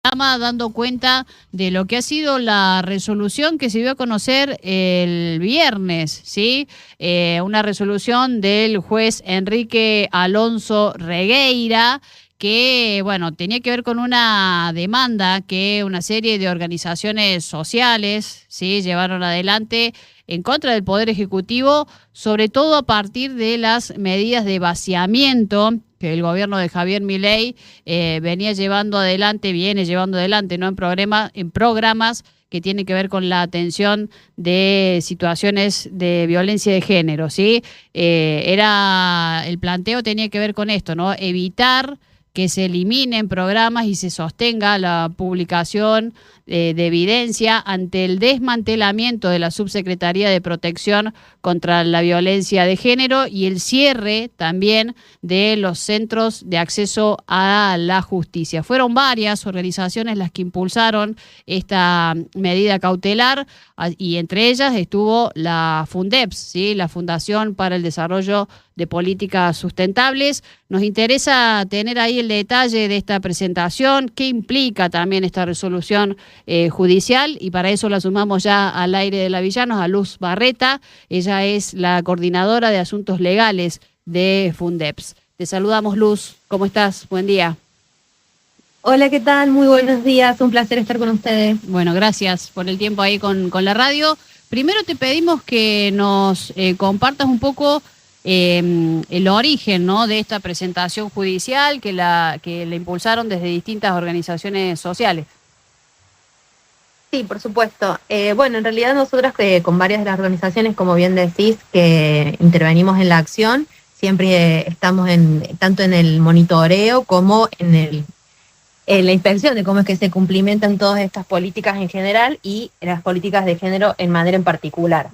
dando cuenta de lo que ha sido la resolución que se dio a conocer el viernes, ¿sí? Una resolución del juez Enrique Alonso Regueira que, bueno, tenía que ver con una demanda que una serie de organizaciones sociales, ¿sí?, llevaron adelante en contra del Poder Ejecutivo, sobre todo a partir de las medidas de vaciamiento que el gobierno de Javier Milei viene llevando adelante, ¿no?, en programas que tienen que ver con la atención de situaciones de violencia de género, ¿sí? El planteo tenía que ver con esto, ¿no? Evitar que se eliminen programas y se sostenga la publicación de evidencia ante el desmantelamiento de la Subsecretaría de Protección contra la Violencia de Género y el cierre también de los centros de acceso a la justicia. Fueron varias organizaciones las que impulsaron esta medida cautelar y entre ellas estuvo la Fundeps, ¿sí?, la Fundación para el Desarrollo de Políticas Sustentables. Nos interesa tener ahí el detalle de esta presentación, qué implica también esta resolución judicial, y para eso la sumamos ya al aire de la Villanos a Luz Barreta. Ella es la coordinadora de asuntos legales de Fundeps. Te saludamos, Luz. ¿Cómo estás? Buen día. Hola, ¿qué tal? Muy buenos días. Un placer estar con ustedes. Bueno, gracias por el tiempo ahí con la radio. Primero te pedimos que nos compartas un poco el origen, ¿no?, de esta presentación judicial que la impulsaron desde distintas organizaciones sociales. Sí, por supuesto. Bueno, en realidad nosotros con varias de las organizaciones, como bien decís, que intervenimos en la acción, siempre estamos tanto en el monitoreo como en la inspección de cómo es que se cumplimentan todas estas políticas en general y las políticas de género en manera en particular.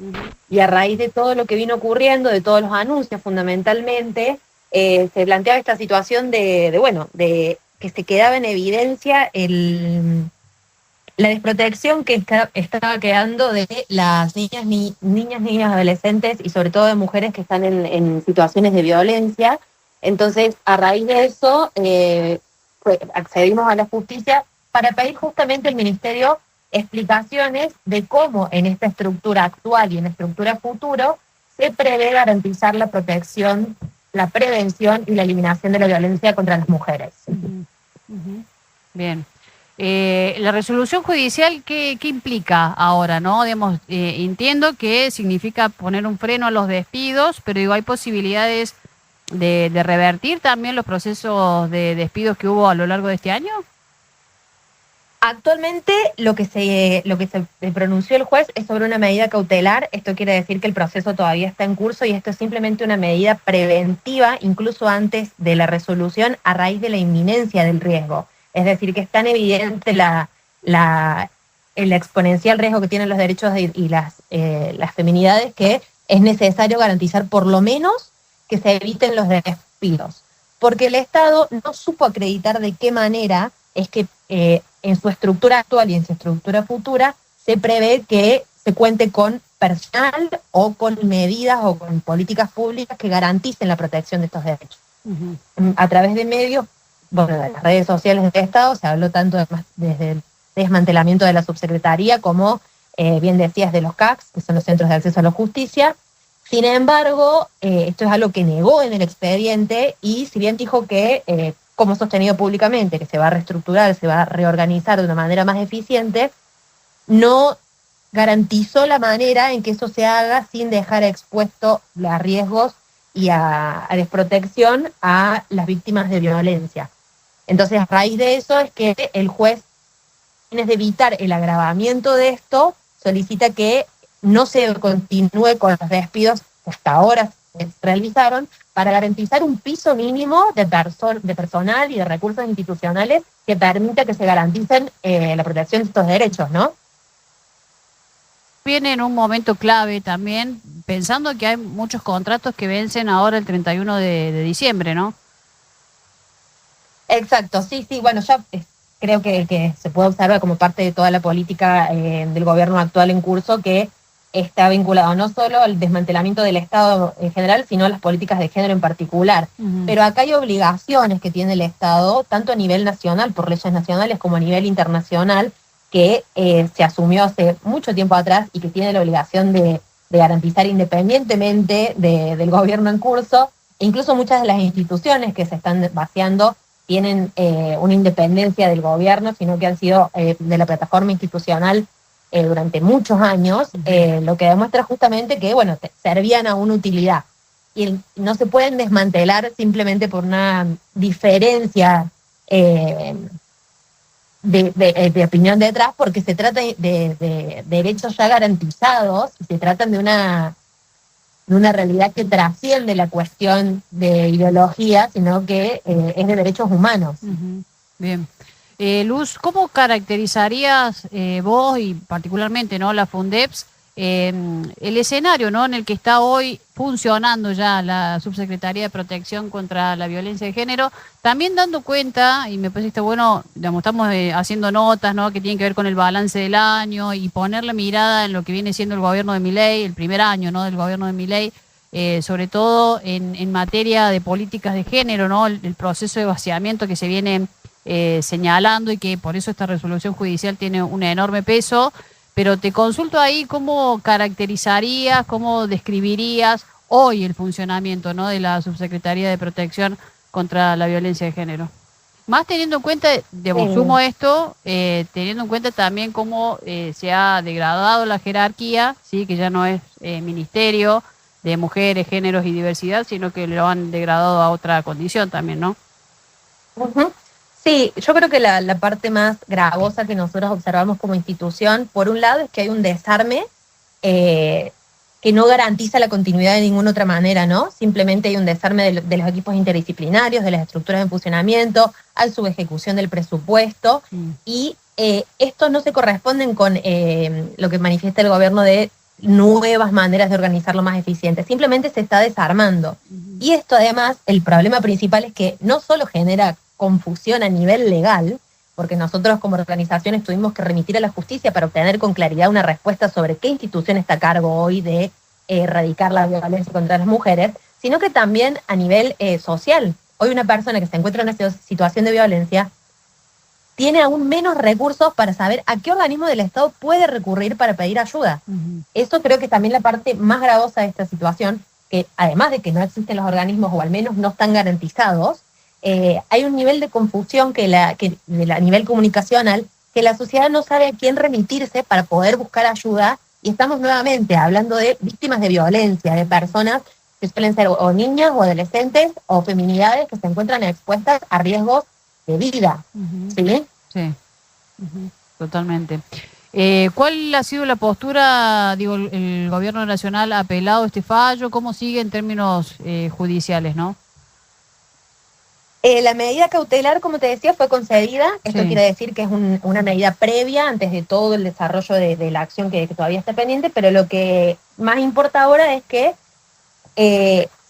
Y a raíz de todo lo que vino ocurriendo, de todos los anuncios fundamentalmente, se planteaba esta situación de que se quedaba en evidencia la desprotección que estaba quedando de las niñas, adolescentes y sobre todo de mujeres que están en situaciones de violencia. Entonces, a raíz de eso, accedimos a la justicia para pedir justamente al Ministerio explicaciones de cómo en esta estructura actual y en la estructura futuro se prevé garantizar la protección, la prevención y la eliminación de la violencia contra las mujeres. Bien. La resolución judicial, ¿qué implica ahora, no? Digamos, entiendo que significa poner un freno a los despidos, pero digo, ¿hay posibilidades de revertir también los procesos de despidos que hubo a lo largo de este año? Actualmente lo que se pronunció el juez es sobre una medida cautelar. Esto quiere decir que el proceso todavía está en curso y esto es simplemente una medida preventiva, incluso antes de la resolución, a raíz de la inminencia del riesgo. Es decir, que es tan evidente el exponencial riesgo que tienen los derechos y las feminidades que es necesario garantizar por lo menos que se eviten los despidos. Porque el Estado no supo acreditar de qué manera es que en su estructura actual y en su estructura futura se prevé que se cuente con personal o con medidas o con políticas públicas que garanticen la protección de estos derechos. A través de medios, bueno, de las redes sociales del Estado, se habló tanto desde el desmantelamiento de la subsecretaría como, bien decías, de los CACs, que son los Centros de Acceso a la Justicia. Sin embargo, esto es algo que negó en el expediente y si bien dijo que, como sostenido públicamente, que se va a reestructurar, se va a reorganizar de una manera más eficiente, no garantizó la manera en que eso se haga sin dejar expuesto a riesgos y a desprotección a las víctimas de violencia. Entonces, a raíz de eso es que el juez, en vez de evitar el agravamiento de esto, solicita que no se continúe con los despidos que hasta ahora se realizaron para garantizar un piso mínimo de personal y de recursos institucionales que permita que se garanticen la protección de estos derechos, ¿no? Viene en un momento clave también, pensando que hay muchos contratos que vencen ahora el 31 de diciembre, ¿no? Exacto, sí, bueno, ya creo que se puede observar como parte de toda la política del gobierno actual en curso que está vinculado no solo al desmantelamiento del Estado en general, sino a las políticas de género en particular. Pero acá hay obligaciones que tiene el Estado, tanto a nivel nacional, por leyes nacionales, como a nivel internacional, que se asumió hace mucho tiempo atrás y que tiene la obligación de garantizar independientemente del gobierno en curso. E incluso muchas de las instituciones que se están vaciando tienen una independencia del gobierno, sino que han sido de la plataforma institucional durante muchos años, lo que demuestra justamente que, bueno, servían a una utilidad. Y no se pueden desmantelar simplemente por una diferencia de opinión detrás, porque se trata de derechos ya garantizados, y se tratan de una realidad que trasciende la cuestión de ideología, sino que es de derechos humanos. Bien. Luz, ¿cómo caracterizarías vos y particularmente, ¿no?, la Fundeps, el escenario, ¿no?, en el que está hoy funcionando ya la Subsecretaría de Protección contra la Violencia de Género, también dando cuenta, y me parece que está bueno, digamos, estamos haciendo notas, ¿no?, que tienen que ver con el balance del año y poner la mirada en lo que viene siendo el gobierno de Milei, el primer año, ¿no?, del gobierno de Milei, sobre todo en materia de políticas de género, ¿no?, el proceso de vaciamiento que se viene señalando, y que por eso esta resolución judicial tiene un enorme peso. Pero te consulto ahí, ¿cómo caracterizarías, cómo describirías hoy el funcionamiento, ¿no?, de la Subsecretaría de Protección contra la Violencia de Género? Más teniendo en cuenta, sumo esto, teniendo en cuenta también cómo se ha degradado la jerarquía, sí, que ya no es Ministerio de Mujeres, Géneros y Diversidad, sino que lo han degradado a otra condición también, ¿no? Sí, yo creo que la parte más gravosa que nosotros observamos como institución, por un lado, es que hay un desarme que no garantiza la continuidad de ninguna otra manera, ¿no? Simplemente hay un desarme de los equipos interdisciplinarios, de las estructuras de funcionamiento, hay subejecución del presupuesto, y esto no se corresponden con lo que manifiesta el gobierno de nuevas maneras de organizarlo más eficiente. Simplemente se está desarmando. Y esto, además, el problema principal es que no solo genera confusión a nivel legal, porque nosotros como organizaciones tuvimos que remitir a la justicia para obtener con claridad una respuesta sobre qué institución está a cargo hoy de erradicar la violencia contra las mujeres, sino que también a nivel social. Hoy una persona que se encuentra en una situación de violencia tiene aún menos recursos para saber a qué organismo del Estado puede recurrir para pedir ayuda. Eso creo que es también la parte más gravosa de esta situación, que además de que no existen los organismos, o al menos no están garantizados, hay un nivel de confusión a nivel comunicacional, que la sociedad no sabe a quién remitirse para poder buscar ayuda, y estamos nuevamente hablando de víctimas de violencia, de personas que suelen ser o niñas o adolescentes o feminidades que se encuentran expuestas a riesgos de vida. ¿Sí? Sí, totalmente. ¿Cuál ha sido la postura? Digo, el gobierno nacional ha apelado este fallo, ¿cómo sigue en términos judiciales, no? La medida cautelar, como te decía, fue concedida. Esto quiere decir que es una medida previa antes de todo el desarrollo de la acción que todavía está pendiente, pero lo que más importa ahora es que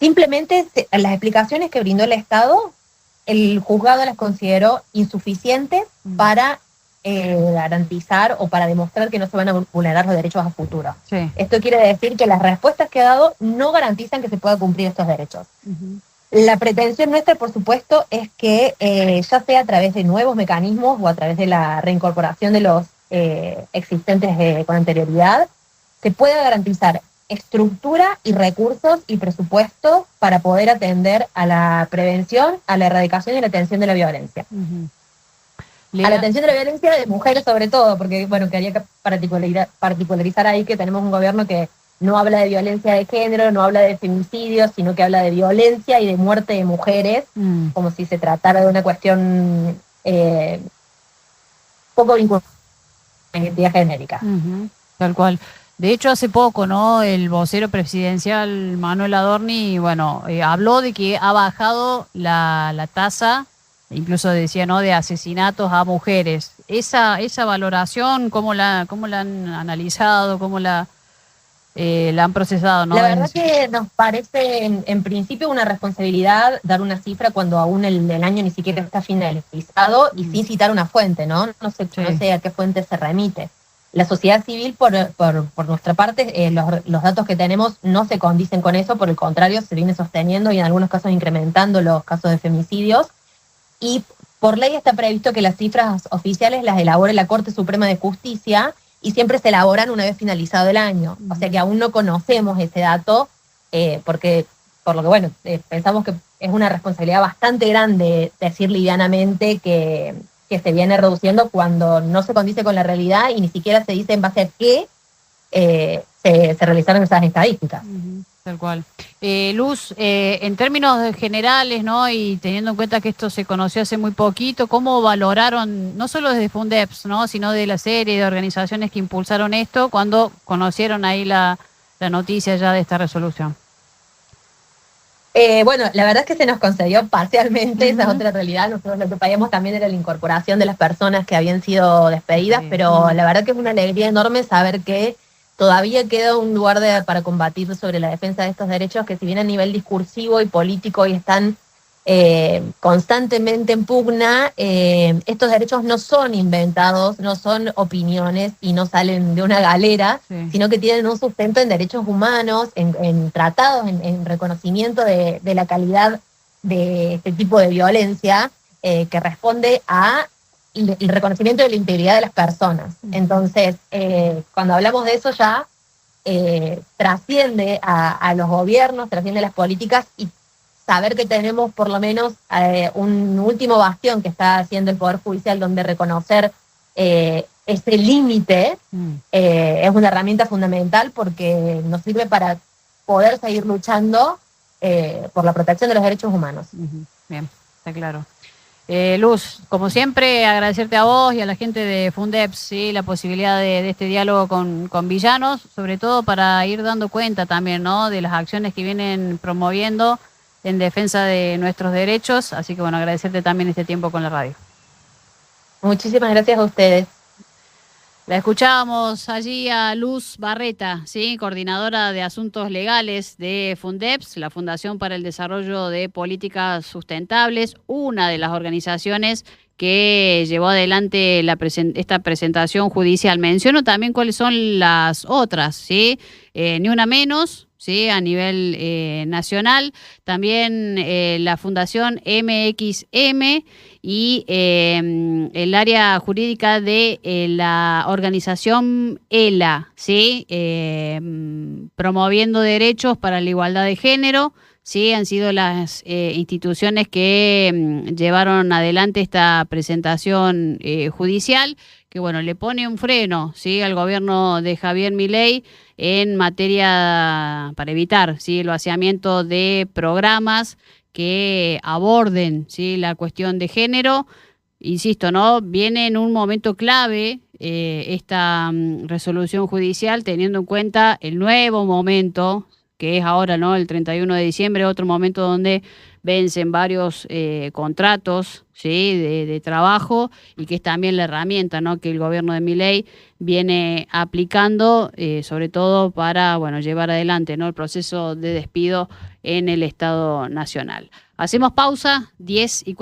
simplemente las explicaciones que brindó el Estado, el juzgado las consideró insuficientes para garantizar o para demostrar que no se van a vulnerar los derechos a futuro. Sí. Esto quiere decir que las respuestas que ha dado no garantizan que se pueda cumplir estos derechos. La pretensión nuestra, por supuesto, es que ya sea a través de nuevos mecanismos o a través de la reincorporación de los existentes con anterioridad, se pueda garantizar estructura y recursos y presupuestos para poder atender a la prevención, a la erradicación y la atención de la violencia. A la atención de la violencia de mujeres sobre todo, porque bueno, quería particularizar ahí que tenemos un gobierno que no habla de violencia de género, no habla de femicidios, sino que habla de violencia y de muerte de mujeres, como si se tratara de una cuestión poco vinculada a la identidad genérica. Tal cual. De hecho, hace poco, ¿no?, el vocero presidencial Manuel Adorni, bueno, habló de que ha bajado la tasa, incluso decía, ¿no?, de asesinatos a mujeres. Esa valoración, ¿cómo la han analizado? ¿Cómo la han procesado, ¿no? La verdad que nos parece en principio una responsabilidad dar una cifra cuando aún el año ni siquiera está finalizado y sin citar una fuente, ¿no? No sé a qué fuente se remite. La sociedad civil, por nuestra parte, los datos que tenemos no se condicen con eso, por el contrario, se viene sosteniendo y en algunos casos incrementando los casos de femicidios. Y por ley está previsto que las cifras oficiales las elabore la Corte Suprema de Justicia y siempre se elaboran una vez finalizado el año. O sea que aún no conocemos ese dato, porque, por lo que, bueno, pensamos que es una responsabilidad bastante grande decir livianamente que se viene reduciendo cuando no se condice con la realidad y ni siquiera se dice en base a qué se realizaron esas estadísticas. Tal cual. Luz, en términos generales, ¿no? Y teniendo en cuenta que esto se conoció hace muy poquito, ¿cómo valoraron, no solo desde Fundeps, ¿no? Sino de la serie de organizaciones que impulsaron esto, cuando conocieron ahí la noticia ya de esta resolución? Bueno, la verdad es que se nos concedió parcialmente, esa es otra realidad. Nosotros lo que pedíamos también era la incorporación de las personas que habían sido despedidas, pero la verdad que es una alegría enorme saber que todavía queda un lugar para combatir sobre la defensa de estos derechos que, si bien a nivel discursivo y político y están constantemente en pugna, estos derechos no son inventados, no son opiniones y no salen de una galera, sino que tienen un sustento en derechos humanos, en tratados, en reconocimiento de la calidad de este tipo de violencia, que responde a el reconocimiento de la integridad de las personas. Entonces, cuando hablamos de eso ya trasciende a los gobiernos, trasciende a las políticas, y saber que tenemos por lo menos un último bastión que está haciendo el Poder Judicial, donde reconocer ese límite es una herramienta fundamental, porque nos sirve para poder seguir luchando por la protección de los derechos humanos. Bien, está claro. Luz, como siempre, agradecerte a vos y a la gente de Fundeps, ¿sí? La posibilidad de este diálogo con villanos, sobre todo para ir dando cuenta también, ¿no? De las acciones que vienen promoviendo en defensa de nuestros derechos. Así que, bueno, agradecerte también este tiempo con la radio. Muchísimas gracias a ustedes. La escuchábamos allí a Luz Barreta, ¿sí? Coordinadora de Asuntos Legales de Fundeps, la Fundación para el Desarrollo de Políticas Sustentables, una de las organizaciones que llevó adelante esta presentación judicial. Menciono también cuáles son las otras, ¿sí? Ni una menos, ¿sí? A nivel nacional, también la Fundación MXM y el área jurídica de la organización ELA, ¿sí? Promoviendo derechos para la igualdad de género. Sí, han sido las instituciones que llevaron adelante esta presentación judicial, que, bueno, le pone un freno, ¿sí? Al gobierno de Javier Milei en materia para evitar, ¿sí? El vaciamiento de programas que aborden, ¿sí? La cuestión de género. Insisto, ¿no? Viene en un momento clave esta resolución judicial, teniendo en cuenta el nuevo momento que es ahora, ¿no? El 31 de diciembre, otro momento donde vencen varios contratos, ¿sí? de trabajo, y que es también la herramienta, ¿no? Que el gobierno de Milei viene aplicando, sobre todo para, bueno, llevar adelante, ¿no? El proceso de despido en el Estado Nacional. Hacemos pausa, 10:40.